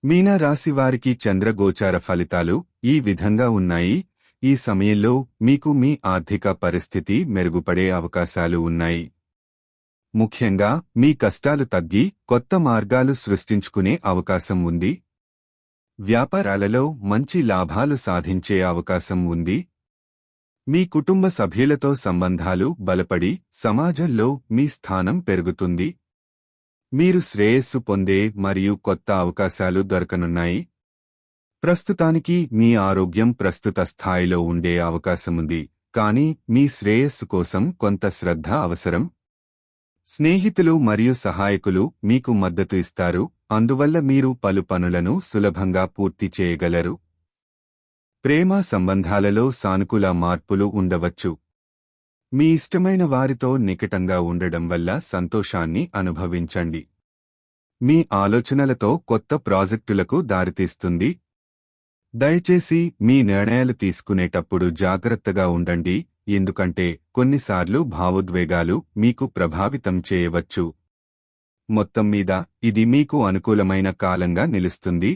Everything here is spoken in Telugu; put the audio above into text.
మీన రాశివారికి చంద్రగోచార ఫలితాలు ఈ విధంగా ఉన్నాయి. ఈ సమయంలో మీకు మీ ఆర్థిక పరిస్థితి మెరుగుపడే అవకాశాలు ఉన్నాయి. ముఖ్యంగా మీ కష్టాలు తగ్గి కొత్త మార్గాలు సృష్టించుకునే అవకాశం ఉంది. వ్యాపారాలలో మంచి లాభాలు సాధించే అవకాశం ఉంది. మీ కుటుంబ సభ్యులతో సంబంధాలు బలపడి సమాజంలో మీ స్థానం పెరుగుతుంది. మీరు శ్రేయస్సు పొందే మరియు కొత్త అవకాశాలు దొరకనున్నాయి. ప్రస్తుతానికి మీ ఆరోగ్యం ప్రస్తుత స్థాయిలో ఉండే అవకాశముంది, కానీ మీ శ్రేయస్సు కోసం కొంత శ్రద్ధ అవసరం. స్నేహితులు మరియు సహాయకులు మీకు మద్దతు ఇస్తారు, అందువల్ల మీరు పలు పనులను సులభంగా పూర్తి చేయగలరు. ప్రేమ సంబంధాలలో సానుకూల మార్పులు ఉండవచ్చు. మీ ఇష్టమైన వారితో నికటంగా ఉండడం వల్ల సంతోషాన్ని అనుభవించండి. మీ ఆలోచనలతో కొత్త ప్రాజెక్టులకు దారితీస్తుంది. దయచేసి మీ నిర్ణయాలు తీసుకునేటప్పుడు జాగ్రత్తగా ఉండండి, ఎందుకంటే కొన్నిసార్లు భావోద్వేగాలు మీకు ప్రభావితం చేయవచ్చు. మొత్తం మీద ఇది మీకు అనుకూలమైన కాలంగా నిలుస్తుంది.